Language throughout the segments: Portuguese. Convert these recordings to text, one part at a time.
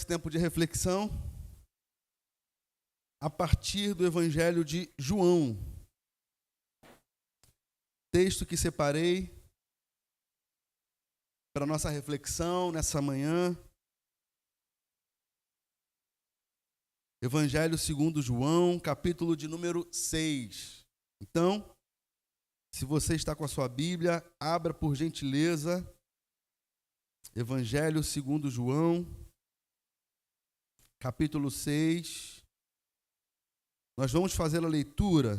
esse tempo de reflexão a partir do Evangelho de João. Texto que separei para nossa reflexão nessa manhã. Evangelho segundo João, capítulo de número 6. Então, se você está com a sua Bíblia, abra por gentileza. Evangelho segundo João, capítulo 6. Nós vamos fazer a leitura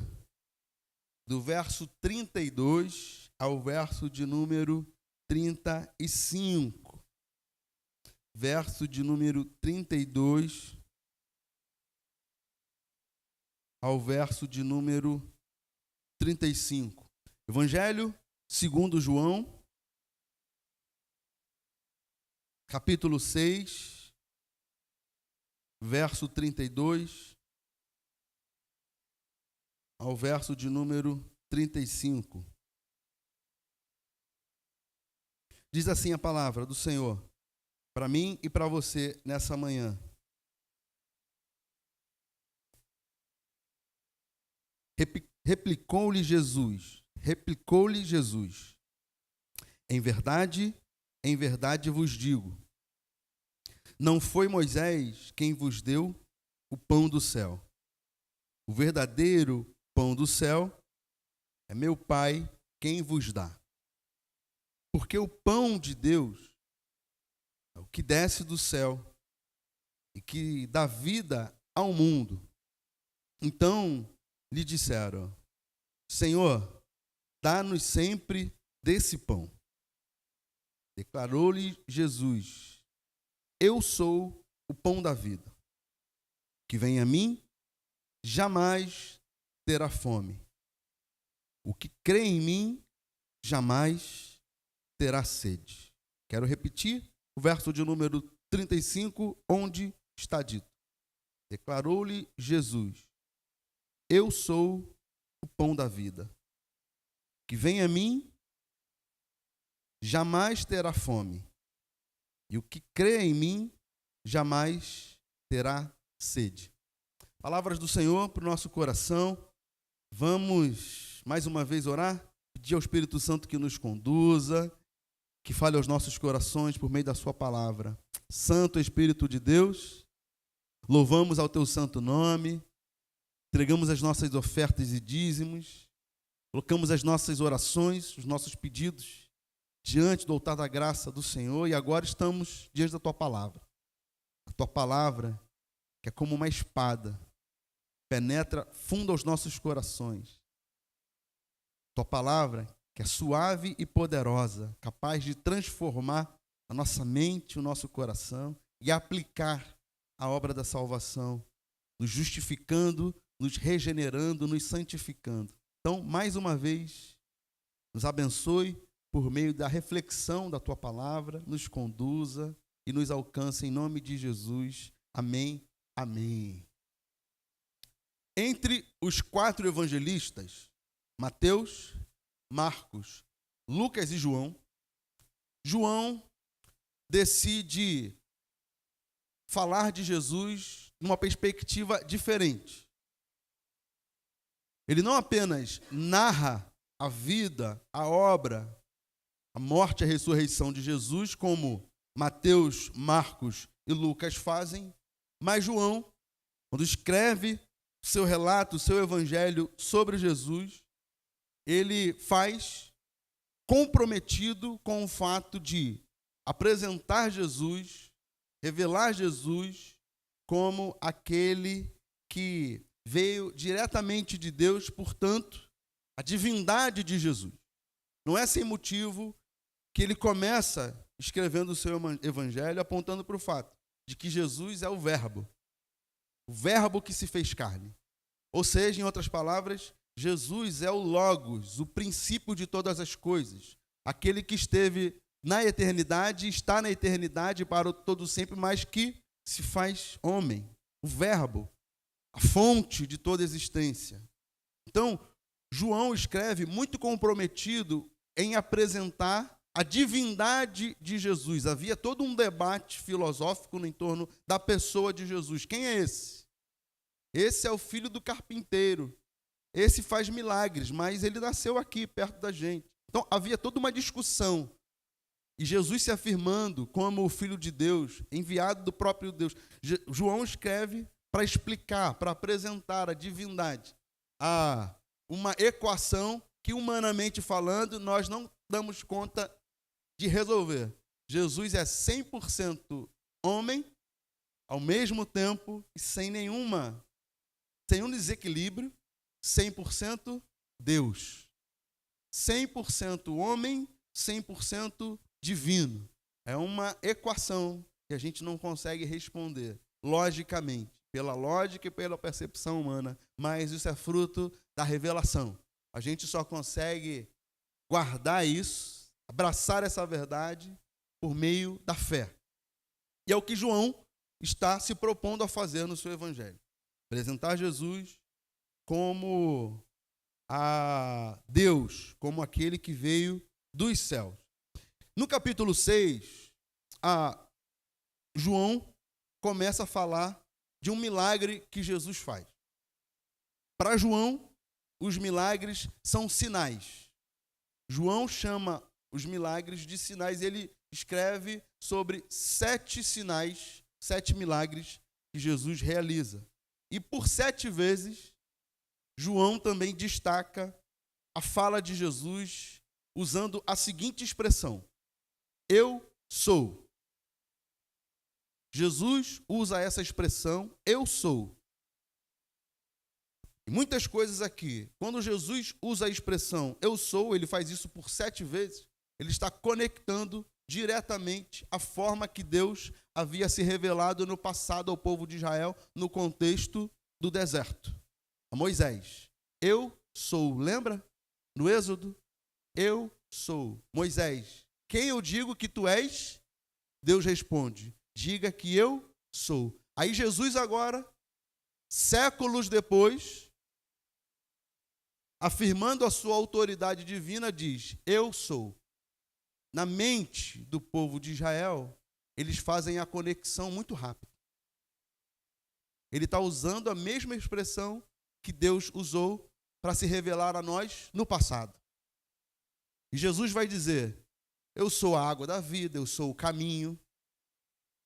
do verso 32 ao verso de número 35. Verso de número 32 ao verso de número 35. Evangelho segundo João, capítulo 6, verso 32 ao verso de número 35. Diz assim a palavra do Senhor, para mim e para você nessa manhã. Replicou-lhe Jesus, em verdade vos digo, não foi Moisés quem vos deu o pão do céu. O verdadeiro pão do céu é meu Pai quem vos dá. Porque o pão de Deus é o que desce do céu e que dá vida ao mundo. Então lhe disseram, Senhor, dá-nos sempre desse pão. Declarou-lhe Jesus, eu sou o pão da vida. Que vem a mim, jamais terá fome. O que crê em mim, jamais terá sede. Quero repetir o verso de número 35, onde está dito. Declarou-lhe Jesus, eu sou o pão da vida. Que vem a mim, jamais terá fome. E o que crê em mim, jamais terá sede. Palavras do Senhor para o nosso coração. Vamos mais uma vez orar, pedir ao Espírito Santo que nos conduza, que fale aos nossos corações por meio da sua palavra. Santo Espírito de Deus, louvamos ao teu santo nome, entregamos as nossas ofertas e dízimos, colocamos as nossas orações, os nossos pedidos diante do altar da graça do Senhor e agora estamos diante da tua palavra. A tua palavra que é como uma espada, penetra fundo aos nossos corações. Tua palavra que é suave e poderosa, capaz de transformar a nossa mente, o nosso coração e aplicar a obra da salvação, nos justificando, nos regenerando, nos santificando. Então, mais uma vez, nos abençoe por meio da reflexão da tua palavra, nos conduza e nos alcance em nome de Jesus. Amém, amém. Entre os 4 evangelistas, Mateus, Marcos, Lucas e João, João decide falar de Jesus numa perspectiva diferente. Ele não apenas narra a vida, a obra, a morte e a ressurreição de Jesus, como Mateus, Marcos e Lucas fazem, mas João, quando escreve o seu relato, o seu evangelho sobre Jesus, ele faz comprometido com o fato de apresentar Jesus, revelar Jesus como aquele que veio diretamente de Deus, portanto, a divindade de Jesus. Não é sem motivo que ele começa escrevendo o seu evangelho apontando para o fato de que Jesus é o Verbo que se fez carne. Ou seja, em outras palavras, Jesus é o Logos, o princípio de todas as coisas, aquele que esteve na eternidade, está na eternidade para o todo sempre, mas que se faz homem, o Verbo, a fonte de toda existência. Então, João escreve muito comprometido em apresentar a divindade de Jesus. Havia todo um debate filosófico no entorno da pessoa de Jesus. Quem é esse? Esse é o filho do carpinteiro. Esse faz milagres, mas ele nasceu aqui, perto da gente. Então, havia toda uma discussão. E Jesus se afirmando como o Filho de Deus, enviado do próprio Deus. João escreve para explicar, para apresentar a divindade, uma equação que, humanamente falando, nós não damos conta de resolver. Jesus é 100% homem, ao mesmo tempo, e sem nenhum desequilíbrio, 100% Deus. 100% homem, 100% divino. É uma equação que a gente não consegue responder logicamente, pela lógica e pela percepção humana, mas isso é fruto da revelação. A gente só consegue guardar isso, abraçar essa verdade por meio da fé. E é o que João está se propondo a fazer no seu evangelho. Apresentar Jesus como a Deus, como aquele que veio dos céus. No capítulo 6, João começa a falar de um milagre que Jesus faz. Para João, os milagres são sinais. João chama os milagres de sinais. Ele escreve sobre 7 sinais, 7 milagres que Jesus realiza. E por 7 vezes, João também destaca a fala de Jesus usando a seguinte expressão: eu sou. Jesus usa essa expressão, eu sou. E muitas coisas aqui, quando Jesus usa a expressão eu sou, ele faz isso por 7 vezes, ele está conectando diretamente a forma que Deus havia se revelado no passado ao povo de Israel, no contexto do deserto. A Moisés, eu sou, lembra? No Êxodo, eu sou. Moisés, quem eu digo que tu és? Deus responde, diga que eu sou. Aí Jesus agora, séculos depois, afirmando a sua autoridade divina, diz, eu sou. Na mente do povo de Israel, eles fazem a conexão muito rápido. Ele está usando a mesma expressão que Deus usou para se revelar a nós no passado. E Jesus vai dizer, eu sou a água da vida, eu sou o caminho,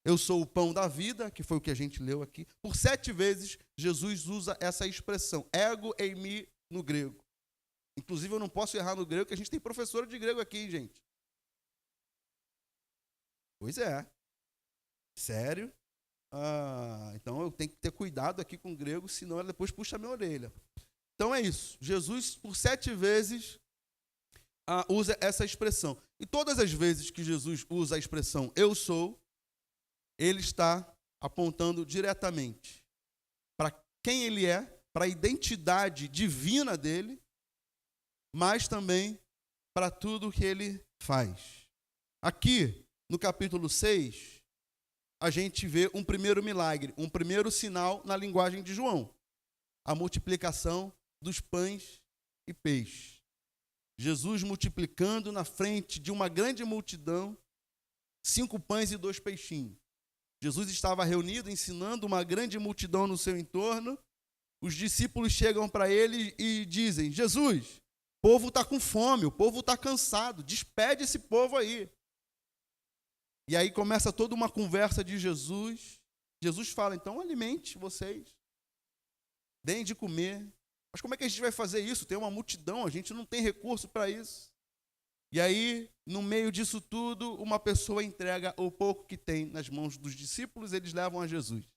eu sou o pão da vida, que foi o que a gente leu aqui. Por 7 vezes, Jesus usa essa expressão, ego eimi, no grego. Inclusive, eu não posso errar no grego, porque a gente tem professora de grego aqui, hein, gente? Pois é. Sério? Então, eu tenho que ter cuidado aqui com o grego, senão ela depois puxa a minha orelha. Então, é isso. Jesus, por 7 vezes, usa essa expressão. E todas as vezes que Jesus usa a expressão eu sou, ele está apontando diretamente para quem ele é, para a identidade divina dele, mas também para tudo que ele faz. Aqui, no capítulo 6, a gente vê um primeiro milagre, um primeiro sinal na linguagem de João, a multiplicação dos pães e peixes. Jesus multiplicando na frente de uma grande multidão, 5 pães e 2 peixinhos. Jesus estava reunido, ensinando uma grande multidão no seu entorno. Os discípulos chegam para ele e dizem, Jesus, o povo está com fome, o povo está cansado, despede esse povo aí. E aí começa toda uma conversa de Jesus. Jesus fala, então alimente vocês, deem de comer. Mas como é que a gente vai fazer isso? Tem uma multidão, a gente não tem recurso para isso. E aí, no meio disso tudo, uma pessoa entrega o pouco que tem nas mãos dos discípulos, eles levam a Jesus.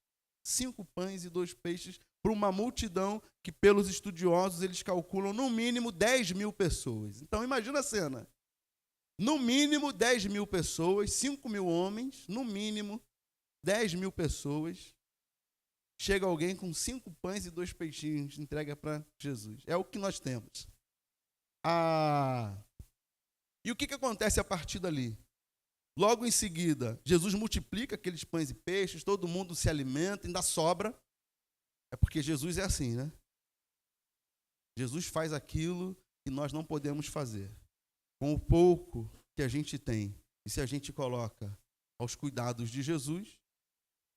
5 pães e 2 peixes para uma multidão que, pelos estudiosos, eles calculam no mínimo 10.000 pessoas. Então, imagina a cena. No mínimo 10.000 pessoas, 5.000 homens, no mínimo 10.000 pessoas. Chega alguém com 5 pães e 2 peixinhos, entrega para Jesus. É o que nós temos. E o que acontece a partir dali? Logo em seguida, Jesus multiplica aqueles pães e peixes, todo mundo se alimenta, ainda sobra. É porque Jesus é assim, né? Jesus faz aquilo que nós não podemos fazer. Com o pouco que a gente tem, e se a gente coloca aos cuidados de Jesus,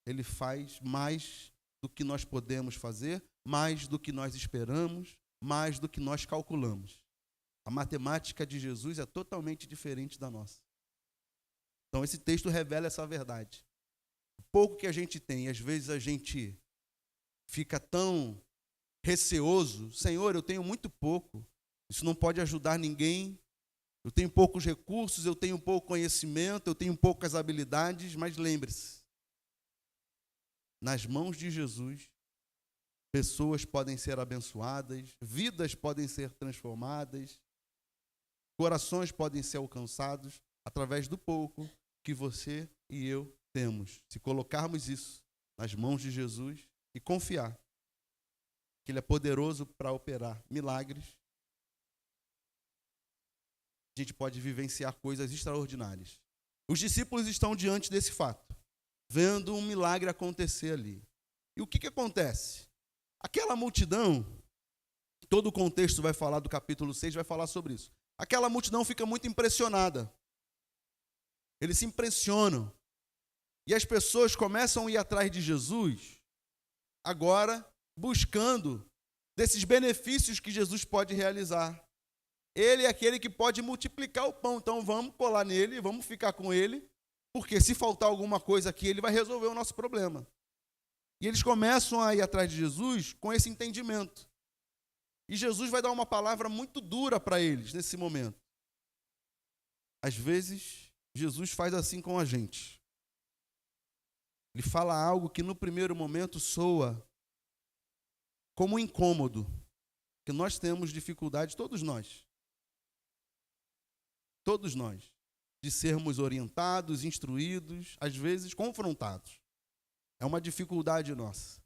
ele faz mais do que nós podemos fazer, mais do que nós esperamos, mais do que nós calculamos. A matemática de Jesus é totalmente diferente da nossa. Então esse texto revela essa verdade. O pouco que a gente tem, às vezes a gente fica tão receoso. Senhor, eu tenho muito pouco, isso não pode ajudar ninguém. Eu tenho poucos recursos, eu tenho pouco conhecimento, eu tenho poucas habilidades, mas lembre-se, nas mãos de Jesus, pessoas podem ser abençoadas, vidas podem ser transformadas, corações podem ser alcançados através do pouco que você e eu temos. Se colocarmos isso nas mãos de Jesus e confiar que Ele é poderoso para operar milagres, a gente pode vivenciar coisas extraordinárias. Os discípulos estão diante desse fato, vendo um milagre acontecer ali. E o que acontece? Aquela multidão, todo o contexto vai falar do capítulo 6, vai falar sobre isso. Aquela multidão fica muito impressionada. Eles se impressionam. E as pessoas começam a ir atrás de Jesus, agora buscando desses benefícios que Jesus pode realizar. Ele é aquele que pode multiplicar o pão, então vamos colar nele, vamos ficar com ele, porque se faltar alguma coisa aqui, ele vai resolver o nosso problema. E eles começam a ir atrás de Jesus com esse entendimento. E Jesus vai dar uma palavra muito dura para eles nesse momento. Às vezes, Jesus faz assim com a gente. Ele fala algo que no primeiro momento soa como incômodo, que nós temos dificuldade, todos nós, de sermos orientados, instruídos, às vezes confrontados. É uma dificuldade nossa.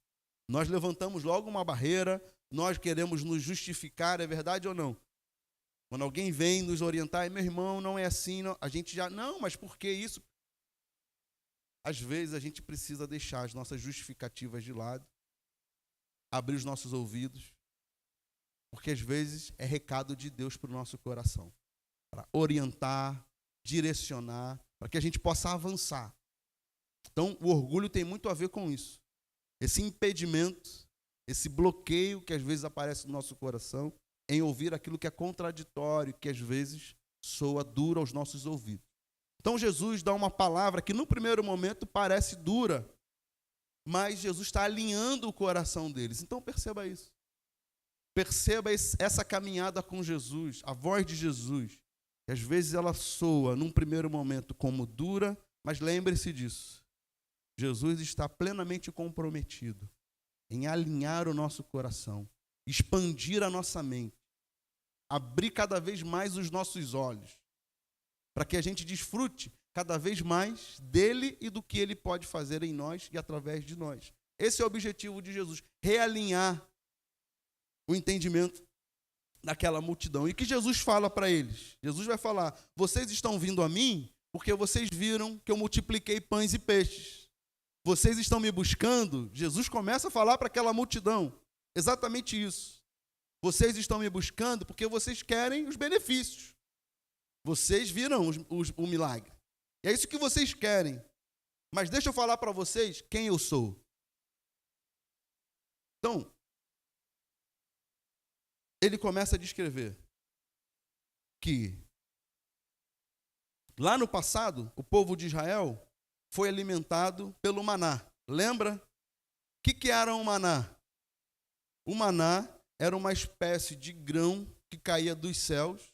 Nós levantamos logo uma barreira, nós queremos nos justificar, é verdade ou não? Quando alguém vem nos orientar, meu irmão, não é assim, não, a gente já, não, mas por que isso? Às vezes a gente precisa deixar as nossas justificativas de lado, abrir os nossos ouvidos, porque às vezes é recado de Deus para o nosso coração, para orientar, direcionar, para que a gente possa avançar. Então, o orgulho tem muito a ver com isso. Esse impedimento, esse bloqueio que às vezes aparece no nosso coração em ouvir aquilo que é contraditório, que às vezes soa duro aos nossos ouvidos. Então, Jesus dá uma palavra que no primeiro momento parece dura, mas Jesus está alinhando o coração deles. Então, perceba isso. Perceba essa caminhada com Jesus, a voz de Jesus, que às vezes ela soa num primeiro momento como dura, mas lembre-se disso. Jesus está plenamente comprometido em alinhar o nosso coração, expandir a nossa mente, abrir cada vez mais os nossos olhos, para que a gente desfrute cada vez mais dele e do que ele pode fazer em nós e através de nós. Esse é o objetivo de Jesus, realinhar o entendimento daquela multidão. E que Jesus fala para eles? Jesus vai falar, vocês estão vindo a mim porque vocês viram que eu multipliquei pães e peixes. Vocês estão me buscando? Jesus começa a falar para aquela multidão exatamente isso. Vocês estão me buscando porque vocês querem os benefícios. Vocês viram o milagre. E é isso que vocês querem. Mas deixa eu falar para vocês quem eu sou. Então, ele começa a descrever que lá no passado, o povo de Israel foi alimentado pelo maná. Lembra? O que era o maná? O maná era uma espécie de grão que caía dos céus,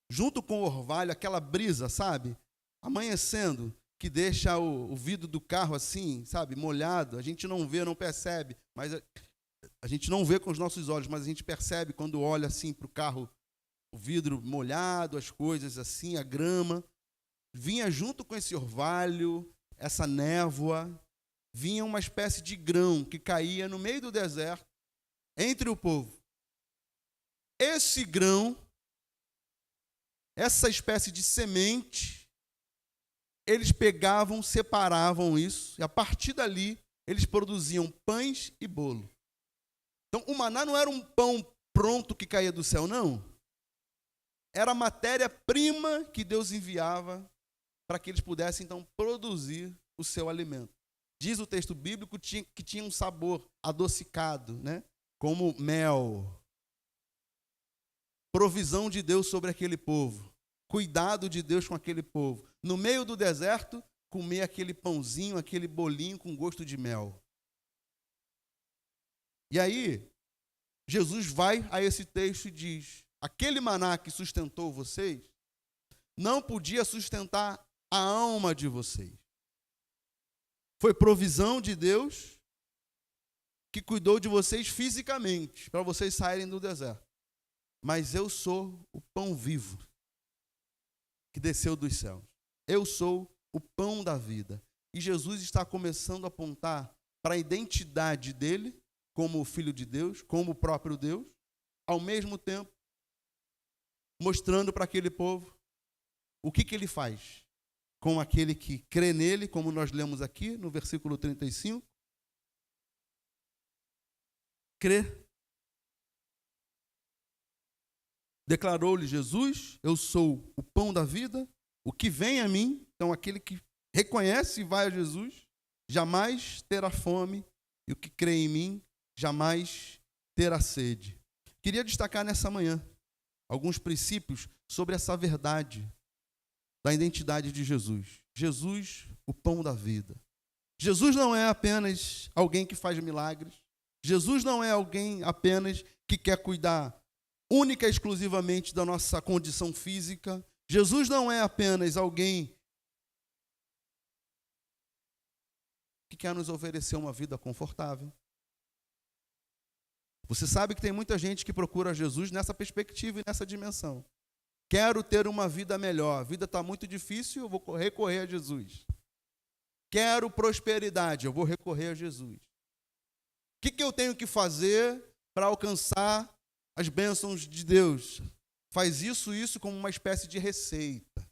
junto com o orvalho, aquela brisa, sabe? Amanhecendo, que deixa o vidro do carro assim, sabe? Molhado. A gente não vê, não percebe, mas a gente não vê com os nossos olhos, mas a gente percebe quando olha assim para o carro, o vidro molhado, as coisas assim, a grama. Vinha junto com esse orvalho, essa névoa, vinha uma espécie de grão que caía no meio do deserto, entre o povo. Esse grão, essa espécie de semente, eles pegavam, separavam isso, e a partir dali, eles produziam pães e bolo. Então, o maná não era um pão pronto que caía do céu, não. era a matéria-prima que Deus enviava para que eles pudessem, então, produzir o seu alimento. Diz o texto bíblico que tinha um sabor adocicado, né? Como mel. Provisão de Deus sobre aquele povo. Cuidado de Deus com aquele povo. No meio do deserto, comer aquele pãozinho, aquele bolinho com gosto de mel. E aí, Jesus vai a esse texto e diz: aquele maná que sustentou vocês, não podia sustentar a alma de vocês. Foi provisão de Deus que cuidou de vocês fisicamente, para vocês saírem do deserto. Mas eu sou o pão vivo que desceu dos céus. Eu sou o pão da vida. E Jesus está começando a apontar para a identidade dele como o Filho de Deus, como o próprio Deus, ao mesmo tempo mostrando para aquele povo o que ele faz com aquele que crê nele, como nós lemos aqui no versículo 35. Crê. Declarou-lhe Jesus: eu sou o pão da vida, o que vem a mim, então aquele que reconhece e vai a Jesus, jamais terá fome, e o que crê em mim, jamais terá sede. Queria destacar nessa manhã alguns princípios sobre essa verdade da identidade de Jesus. Jesus, o pão da vida. Jesus não é apenas alguém que faz milagres. Jesus não é alguém apenas que quer cuidar única e exclusivamente da nossa condição física. Jesus não é apenas alguém que quer nos oferecer uma vida confortável. Você sabe que tem muita gente que procura Jesus nessa perspectiva e nessa dimensão. Quero ter uma vida melhor. A vida está muito difícil, eu vou recorrer a Jesus. Quero prosperidade, eu vou recorrer a Jesus. O que eu tenho que fazer para alcançar as bênçãos de Deus? Faz isso como uma espécie de receita.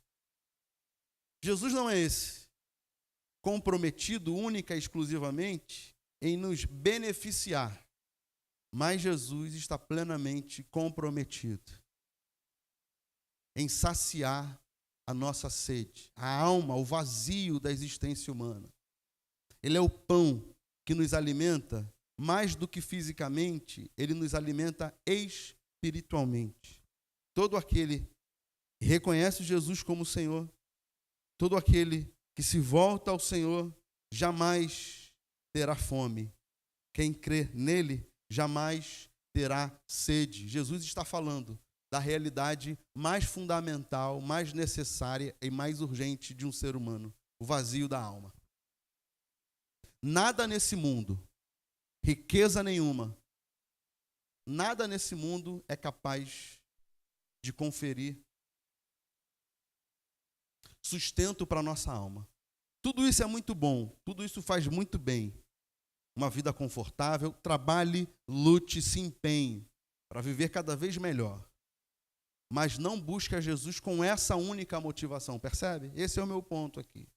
Jesus não é esse, comprometido única e exclusivamente em nos beneficiar. Mas Jesus está plenamente comprometido em saciar a nossa sede, a alma, o vazio da existência humana. Ele é o pão que nos alimenta, mais do que fisicamente, ele nos alimenta espiritualmente. Todo aquele que reconhece Jesus como Senhor, todo aquele que se volta ao Senhor, jamais terá fome. Quem crê nele, jamais terá sede. Jesus está falando da realidade mais fundamental, mais necessária e mais urgente de um ser humano, o vazio da alma. Nada nesse mundo, riqueza nenhuma, nada nesse mundo é capaz de conferir sustento para a nossa alma. Tudo isso é muito bom, tudo isso faz muito bem. Uma vida confortável, trabalhe, lute, se empenhe para viver cada vez melhor. Mas não busque a Jesus com essa única motivação, percebe? Esse é o meu ponto aqui.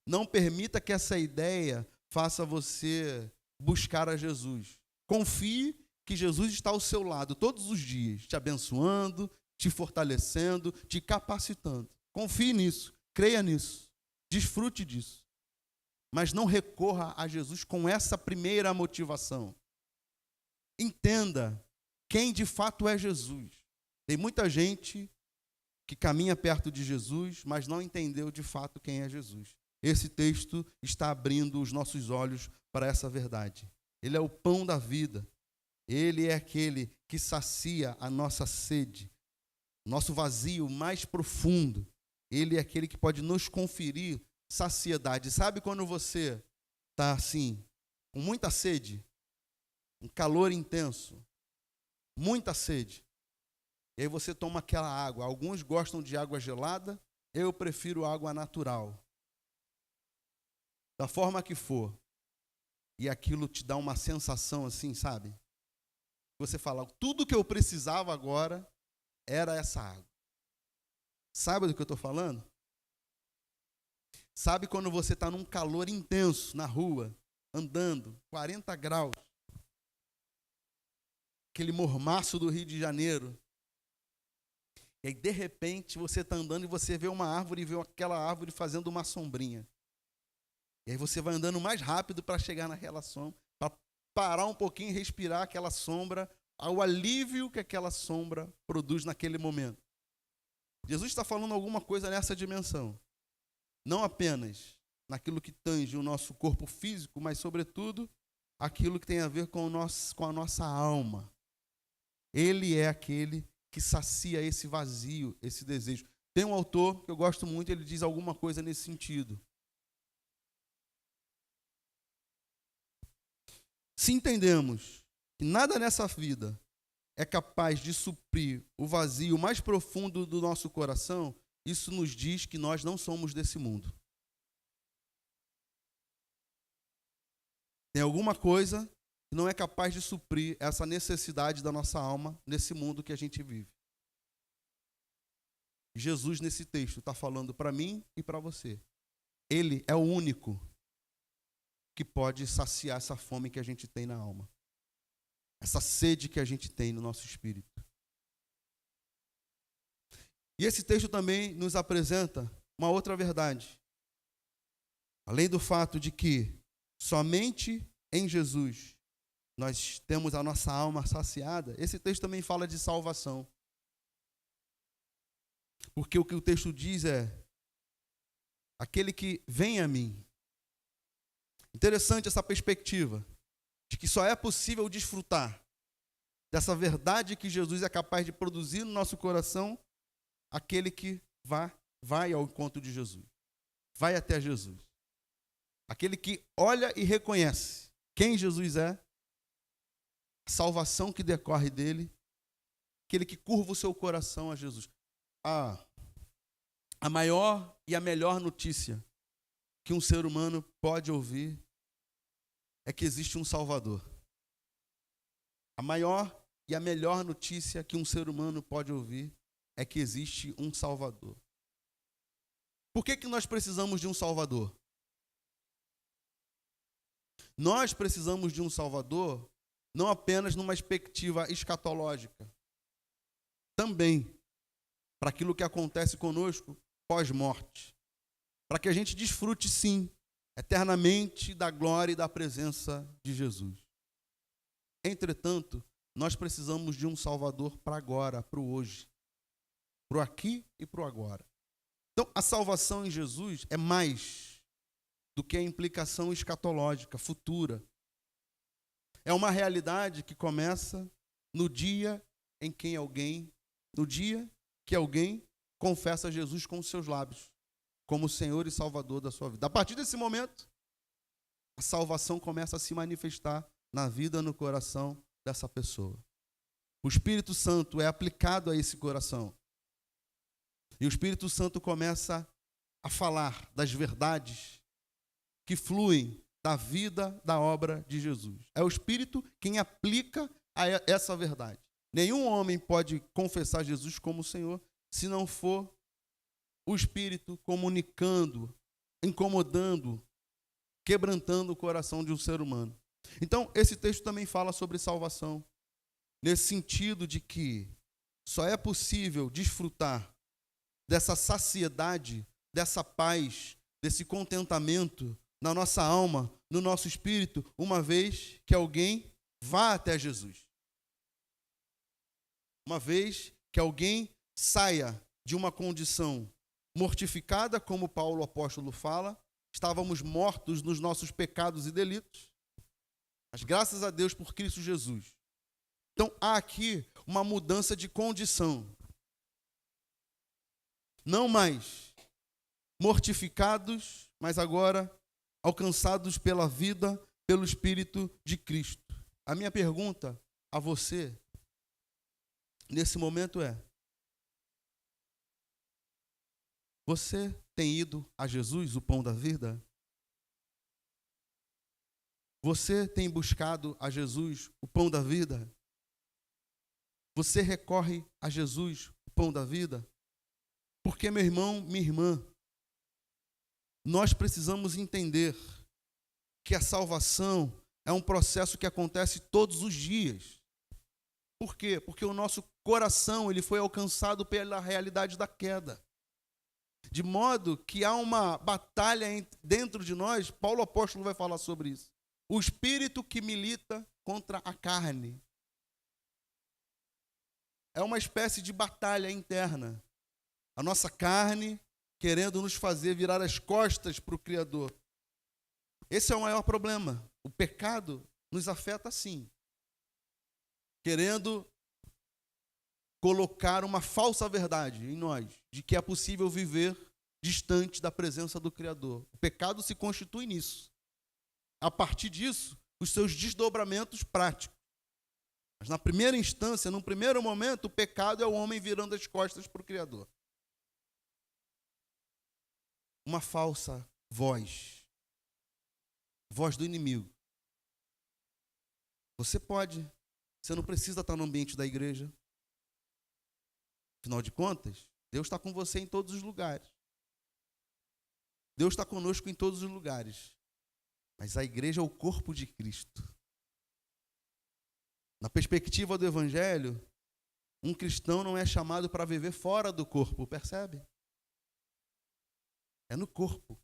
Não permita que essa ideia faça você buscar a Jesus. Confie que Jesus está ao seu lado todos os dias, te abençoando, te fortalecendo, te capacitando. Confie nisso, creia nisso, desfrute disso. Mas não recorra a Jesus com essa primeira motivação. Entenda quem de fato é Jesus. Tem muita gente que caminha perto de Jesus, mas não entendeu de fato quem é Jesus. Esse texto está abrindo os nossos olhos para essa verdade. Ele é o pão da vida. Ele é aquele que sacia a nossa sede, nosso vazio mais profundo. Ele é aquele que pode nos conferir saciedade. Sabe quando você está assim, com muita sede, um calor intenso, muita sede, e aí você toma aquela água. Alguns gostam de água gelada, eu prefiro água natural. Da forma que for. E aquilo te dá uma sensação assim, sabe? Você fala, tudo que eu precisava agora era essa água. Sabe do que eu estou falando? Sabe quando você está num calor intenso na rua, andando, 40 graus, aquele mormaço do Rio de Janeiro, E aí, de repente, você está andando e você vê uma árvore e vê aquela árvore fazendo uma sombrinha. E aí você vai andando mais rápido para chegar naquela sombra, para parar um pouquinho e respirar aquela sombra, ao alívio que aquela sombra produz naquele momento. Jesus está falando alguma coisa nessa dimensão. Não apenas naquilo que tange o nosso corpo físico, mas, sobretudo, aquilo que tem a ver com a nossa alma. Ele é aquele que sacia esse vazio, esse desejo. Tem um autor que eu gosto muito, ele diz alguma coisa nesse sentido. Se entendemos que nada nessa vida é capaz de suprir o vazio mais profundo do nosso coração, isso nos diz que nós não somos desse mundo. Tem alguma coisa que não é capaz de suprir essa necessidade da nossa alma nesse mundo que a gente vive. Jesus, nesse texto, está falando para mim e para você. Ele é o único que pode saciar essa fome que a gente tem na alma. Essa sede que a gente tem no nosso espírito. E esse texto também nos apresenta uma outra verdade. Além do fato de que somente em Jesus nós temos a nossa alma saciada, esse texto também fala de salvação. Porque o que o texto diz é: aquele que vem a mim. Interessante essa perspectiva de que só é possível desfrutar dessa verdade que Jesus é capaz de produzir no nosso coração aquele que vai ao encontro de Jesus, vai até Jesus. Aquele que olha e reconhece quem Jesus é, a salvação que decorre dele, aquele que curva o seu coração a Jesus. A maior e a melhor notícia que um ser humano pode ouvir é que existe um Salvador. A maior e a melhor notícia que um ser humano pode ouvir é que existe um Salvador. Por que nós precisamos de um Salvador? Nós precisamos de um Salvador não apenas numa perspectiva escatológica, também para aquilo que acontece conosco pós-morte, para que a gente desfrute, sim, eternamente da glória e da presença de Jesus. Entretanto, nós precisamos de um Salvador para agora, para o hoje, para o aqui e para o agora. Então, a salvação em Jesus é mais do que a implicação escatológica, futura. É uma realidade que começa no dia que alguém confessa Jesus com os seus lábios, como Senhor e Salvador da sua vida. A partir desse momento, a salvação começa a se manifestar na vida, no coração dessa pessoa. O Espírito Santo é aplicado a esse coração. E o Espírito Santo começa a falar das verdades que fluem da vida, da obra de Jesus. É o Espírito quem aplica a essa verdade. Nenhum homem pode confessar Jesus como Senhor se não for o Espírito comunicando, incomodando, quebrantando o coração de um ser humano. Então, esse texto também fala sobre salvação, nesse sentido de que só é possível desfrutar dessa saciedade, dessa paz, desse contentamento na nossa alma, no nosso espírito, uma vez que alguém vá até Jesus. Uma vez que alguém saia de uma condição mortificada, como Paulo apóstolo fala, estávamos mortos nos nossos pecados e delitos, mas graças a Deus por Cristo Jesus. Então há aqui uma mudança de condição. Não mais mortificados, mas agora alcançados pela vida, pelo Espírito de Cristo. A minha pergunta a você, nesse momento é: você tem ido a Jesus, o pão da vida? Você tem buscado a Jesus, o pão da vida? Você recorre a Jesus, o pão da vida? Porque, meu irmão, minha irmã, nós precisamos entender que a salvação é um processo que acontece todos os dias. Por quê? Porque o nosso coração ele foi alcançado pela realidade da queda. De modo que há uma batalha dentro de nós, Paulo apóstolo vai falar sobre isso. O espírito que milita contra a carne. É uma espécie de batalha interna. A nossa carne querendo nos fazer virar as costas para o Criador. Esse é o maior problema. O pecado nos afeta assim. Querendo colocar uma falsa verdade em nós, de que é possível viver distante da presença do Criador. O pecado se constitui nisso. A partir disso, os seus desdobramentos práticos. Mas na primeira instância, num primeiro momento, o pecado é o homem virando as costas para o Criador. Uma falsa voz. Voz do inimigo. Você não precisa estar no ambiente da igreja. Afinal de contas, Deus está com você em todos os lugares. Deus está conosco em todos os lugares. Mas a igreja é o corpo de Cristo. Na perspectiva do Evangelho, um cristão não é chamado para viver fora do corpo, percebe? É no corpo.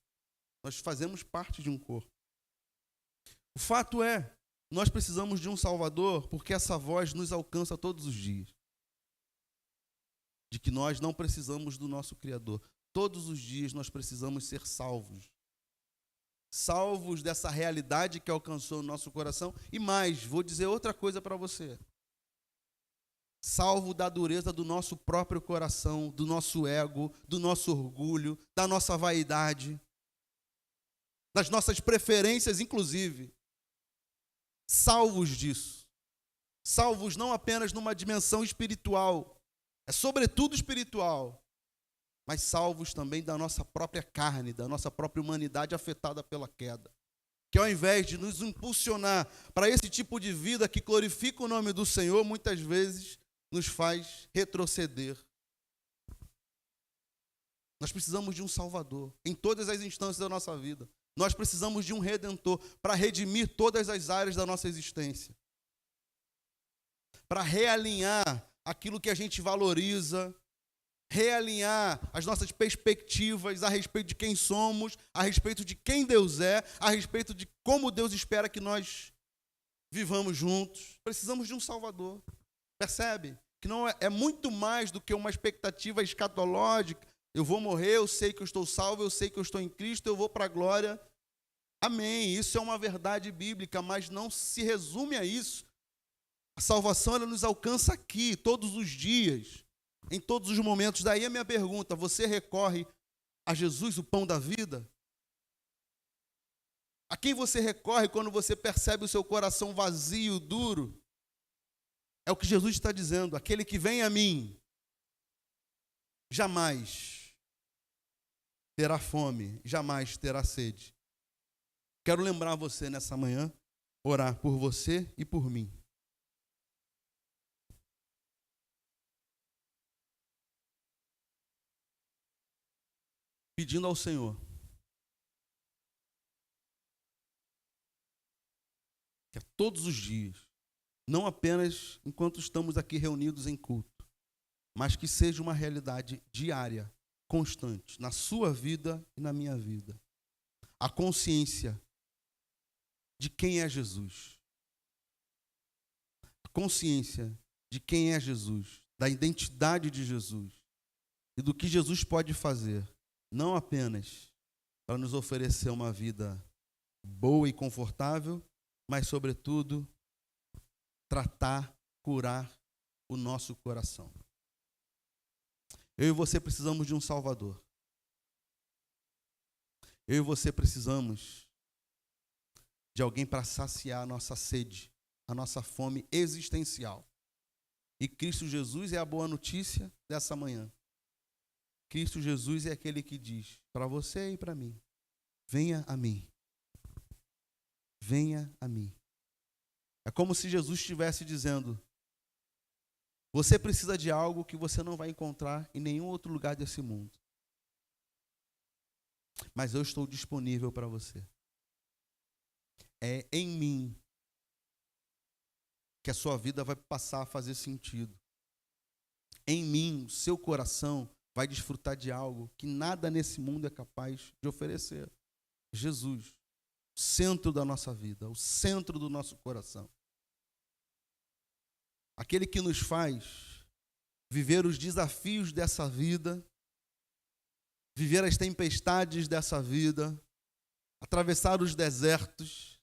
Nós fazemos parte de um corpo. O fato é, nós precisamos de um Salvador porque essa voz nos alcança todos os dias. De que nós não precisamos do nosso Criador. Todos os dias nós precisamos ser salvos. Salvos dessa realidade que alcançou o nosso coração. E mais, vou dizer outra coisa para você. Salvo da dureza do nosso próprio coração, do nosso ego, do nosso orgulho, da nossa vaidade, das nossas preferências, inclusive. Salvos disso. Salvos não apenas numa dimensão espiritual, é sobretudo espiritual, mas salvos também da nossa própria carne, da nossa própria humanidade afetada pela queda. Que ao invés de nos impulsionar para esse tipo de vida que glorifica o nome do Senhor, muitas vezes nos faz retroceder. Nós precisamos de um Salvador em todas as instâncias da nossa vida. Nós precisamos de um Redentor para redimir todas as áreas da nossa existência. Para realinhar aquilo que a gente valoriza, realinhar as nossas perspectivas a respeito de quem somos, a respeito de quem Deus é, a respeito de como Deus espera que nós vivamos juntos. Precisamos de um Salvador. Percebe? Que não é muito mais do que uma expectativa escatológica. Eu vou morrer, eu sei que eu estou salvo, eu sei que eu estou em Cristo, eu vou para a glória. Amém. Isso é uma verdade bíblica, mas não se resume a isso. A salvação ela nos alcança aqui, todos os dias, em todos os momentos. Daí a minha pergunta, você recorre a Jesus, o pão da vida? A quem você recorre quando você percebe o seu coração vazio, duro? É o que Jesus está dizendo, aquele que vem a mim, jamais terá fome, jamais terá sede. Quero lembrar você nessa manhã, orar por você e por mim. Pedindo ao Senhor que a todos os dias, não apenas enquanto estamos aqui reunidos em culto, mas que seja uma realidade diária, constante, na sua vida e na minha vida. A consciência de quem é Jesus. A consciência de quem é Jesus, da identidade de Jesus e do que Jesus pode fazer, não apenas para nos oferecer uma vida boa e confortável, mas, sobretudo, tratar, curar o nosso coração. Eu e você precisamos de um Salvador. Eu e você precisamos de alguém para saciar a nossa sede, a nossa fome existencial. E Cristo Jesus é a boa notícia dessa manhã. Cristo Jesus é aquele que diz para você e para mim: venha a mim. Venha a mim. É como se Jesus estivesse dizendo: você precisa de algo que você não vai encontrar em nenhum outro lugar desse mundo. Mas eu estou disponível para você. É em mim que a sua vida vai passar a fazer sentido. em mim, o seu coração vai desfrutar de algo que nada nesse mundo é capaz de oferecer. Jesus, o centro da nossa vida, o centro do nosso coração. Aquele que nos faz viver os desafios dessa vida, viver as tempestades dessa vida, atravessar os desertos,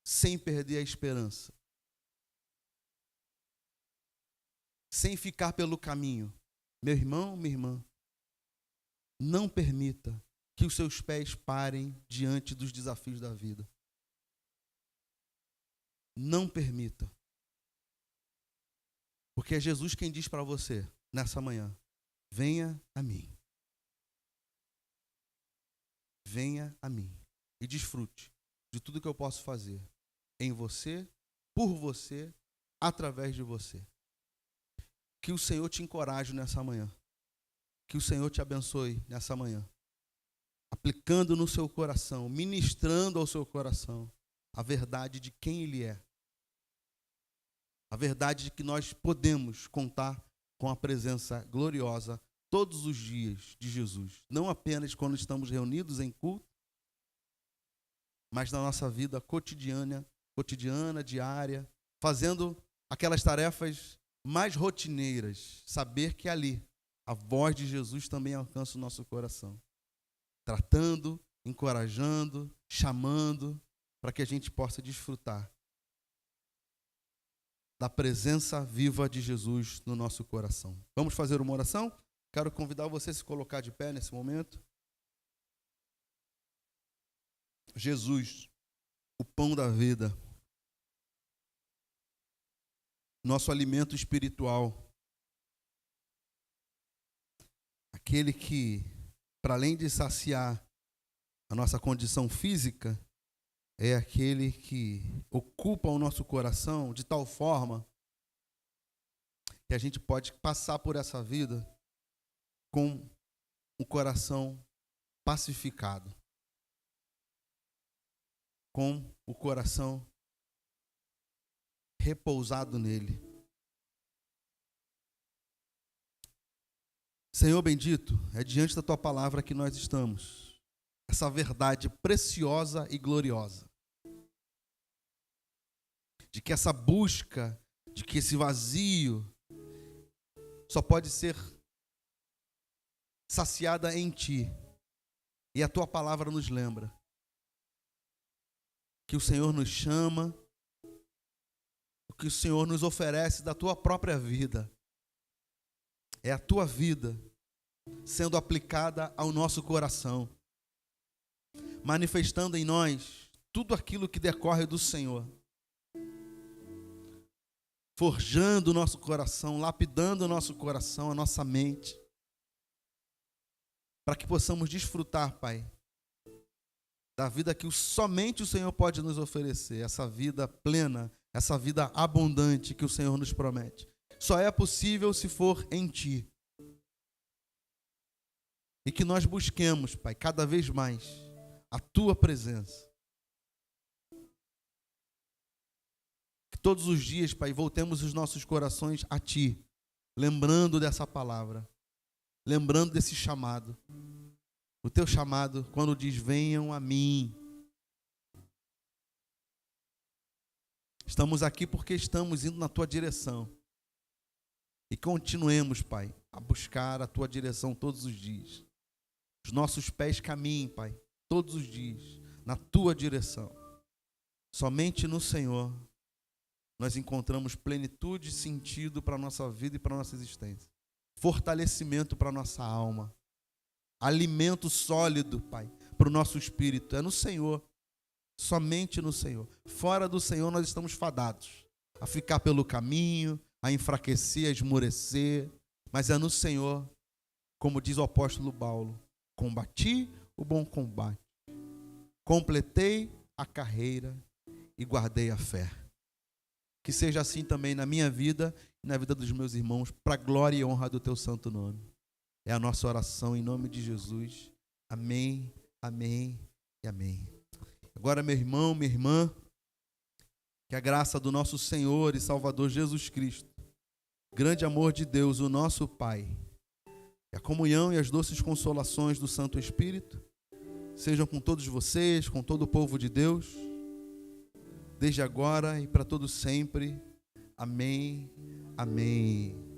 sem perder a esperança. Sem ficar pelo caminho. Meu irmão, minha irmã, não permita que os seus pés parem diante dos desafios da vida. Não permita. Porque é Jesus quem diz para você, nessa manhã, venha a mim. Venha a mim e desfrute de tudo que eu posso fazer em você, por você, através de você. Que o Senhor te encoraje nessa manhã. Que o Senhor te abençoe nessa manhã. Aplicando no seu coração, ministrando ao seu coração a verdade de quem Ele é. A verdade de que nós podemos contar com a presença gloriosa todos os dias de Jesus. Não apenas quando estamos reunidos em culto, mas na nossa vida cotidiana, diária, fazendo aquelas tarefas mais rotineiras. Saber que ali a voz de Jesus também alcança o nosso coração. Tratando, encorajando, chamando, para que a gente possa desfrutar da presença viva de Jesus no nosso coração. Vamos fazer uma oração? Quero convidar você a se colocar de pé nesse momento. Jesus, o pão da vida, nosso alimento espiritual, aquele que, para além de saciar a nossa condição física, é aquele que ocupa o nosso coração de tal forma que a gente pode passar por essa vida com o coração pacificado, com o coração repousado nele. Senhor bendito, é diante da tua palavra que nós estamos. Essa verdade preciosa e gloriosa. De que essa busca, de que esse vazio só pode ser saciada em Ti. E a Tua palavra nos lembra que o Senhor nos chama, que o Senhor nos oferece da Tua própria vida. É a Tua vida sendo aplicada ao nosso coração, manifestando em nós tudo aquilo que decorre do Senhor, forjando o nosso coração, lapidando o nosso coração, a nossa mente, para que possamos desfrutar, Pai, da vida que somente o Senhor pode nos oferecer, essa vida plena, essa vida abundante que o Senhor nos promete. Só é possível se for em Ti. E que nós busquemos, Pai, cada vez mais a Tua presença. Que todos os dias, Pai, voltemos os nossos corações a Ti, lembrando dessa palavra, lembrando desse chamado. O Teu chamado, quando diz, venham a mim. Estamos aqui porque estamos indo na Tua direção. E continuemos, Pai, a buscar a Tua direção todos os dias. Os nossos pés caminhem, Pai, todos os dias, na Tua direção. Somente no Senhor nós encontramos plenitude e sentido para a nossa vida e para a nossa existência. Fortalecimento para a nossa alma. Alimento sólido, Pai, para o nosso espírito. É no Senhor, somente no Senhor. Fora do Senhor nós estamos fadados a ficar pelo caminho, a enfraquecer, a esmorecer. Mas é no Senhor, como diz o apóstolo Paulo, combati o bom combate, completei a carreira e guardei a fé. Que seja assim também na minha vida e na vida dos meus irmãos, para a glória e honra do Teu santo nome. É a nossa oração em nome de Jesus. Amém, amém e amém. Agora, meu irmão, minha irmã, que a graça do nosso Senhor e Salvador Jesus Cristo, grande amor de Deus, o nosso Pai, e a comunhão e as doces consolações do Santo Espírito sejam com todos vocês, com todo o povo de Deus, desde agora e para todo sempre. Amém. Amém.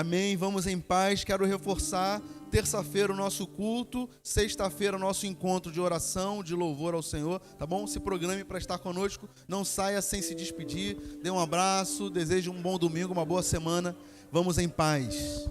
Amém, vamos em paz. Quero reforçar, terça-feira o nosso culto, sexta-feira o nosso encontro de oração, de louvor ao Senhor, tá bom? Se programe para estar conosco, não saia sem se despedir, dê um abraço, deseje um bom domingo, uma boa semana. Vamos em paz.